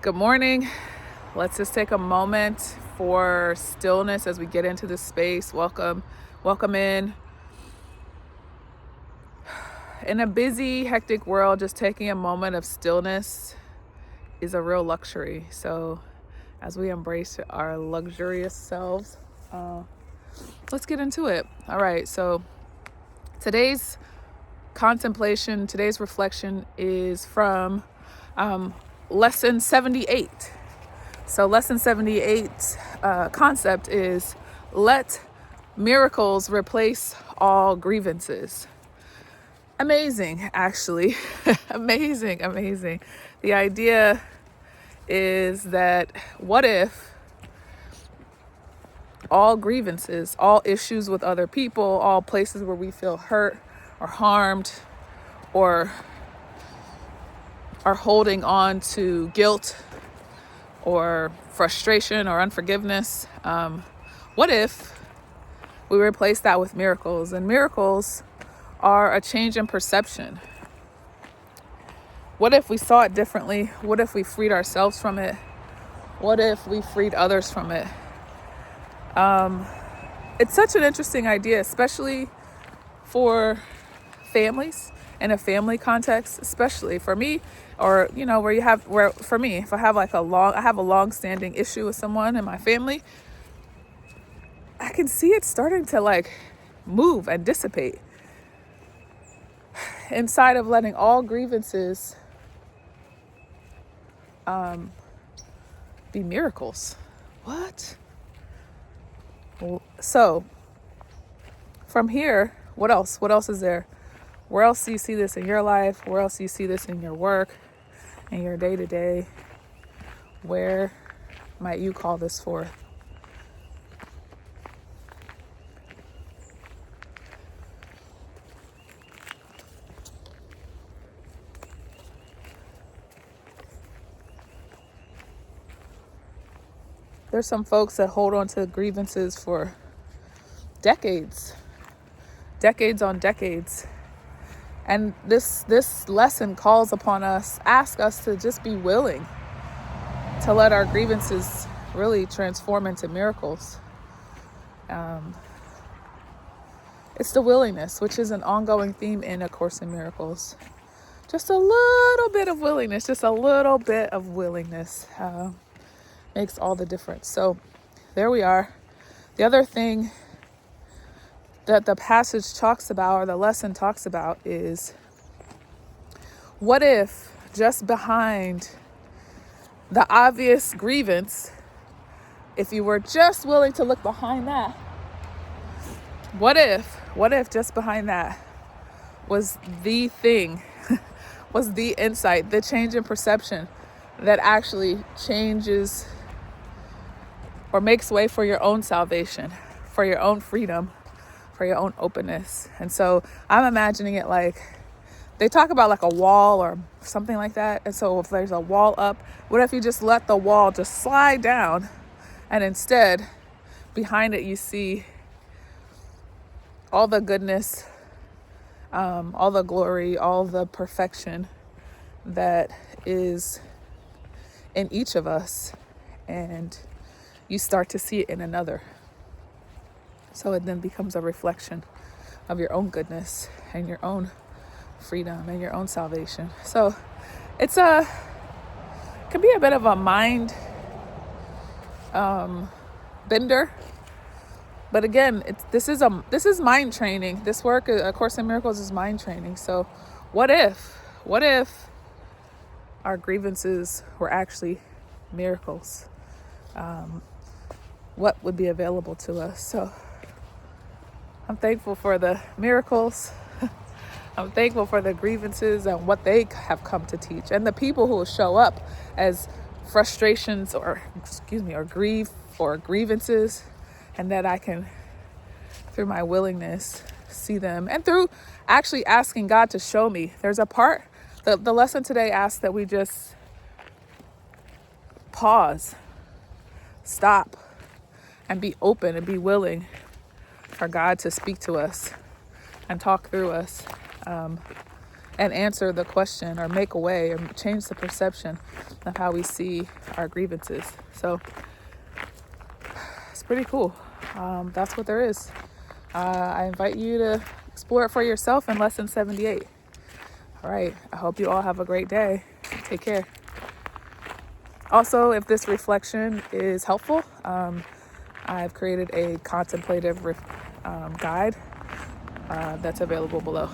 Good morning. Let's just take a moment for stillness as we get into this space. Welcome in. In a busy, hectic world, just taking a moment of stillness is a real luxury. So as we embrace our luxurious selves, let's get into it. All right. So today's contemplation, today's reflection is from lesson 78. So lesson 78 concept is let miracles replace all grievances. Amazing, actually. amazing. The idea is that what if all grievances, all issues with other people, all places where we feel hurt or harmed or are holding on to guilt or frustration or unforgiveness, what if we replace that with miracles? And miracles are a change in perception. What if we saw it differently? What if we freed ourselves from it? What if we freed others from it? It's such an interesting idea, especially for families, in a family context, especially for me, or for me, if I have a long-standing issue with someone in my family, I can see it starting to move and dissipate inside of letting all grievances be miracles. What? So from here, what else? What else is there? Where else do you see this in your life? Where else do you see this in your work, in your day-to-day? Where might you call this forth? There's some folks that hold on to grievances for decades on decades. And this lesson calls upon us, asks us to just be willing to let our grievances really transform into miracles. It's the willingness, which is an ongoing theme in A Course in Miracles. Just a little bit of willingness, makes all the difference. So there we are. The other thing that the passage talks about, or the lesson talks about, is what if just behind the obvious grievance, if you were just willing to look behind that, what if just behind that was the thing, was the insight, the change in perception that actually changes or makes way for your own salvation, for your own freedom, for your own openness. And so I'm imagining it like they talk about like a wall or something like that. And so if there's a wall up, what if you just let the wall just slide down, and instead behind it you see all the goodness, all the glory, all the perfection that is in each of us, and you start to see it in another. So it then becomes a reflection of your own goodness and your own freedom and your own salvation. So it can be a bit of a mind bender. But again, this is mind training. This work, A Course in Miracles, is mind training. So what if our grievances were actually miracles? What would be available to us? So I'm thankful for the miracles. I'm thankful for the grievances and what they have come to teach, and the people who will show up as frustrations or grief or grievances, and that I can, through my willingness, see them, and through actually asking God to show me. There's a part, the lesson today asks that we just pause, stop, and be open and be willing for God to speak to us and talk through us, and and answer the question or make a way or change the perception of how we see our grievances. So it's pretty cool. That's what there is. I invite you to explore it for yourself in lesson 78. All right. I hope you all have a great day. Take care. Also, if this reflection is helpful, I've created a contemplative guide that's available below.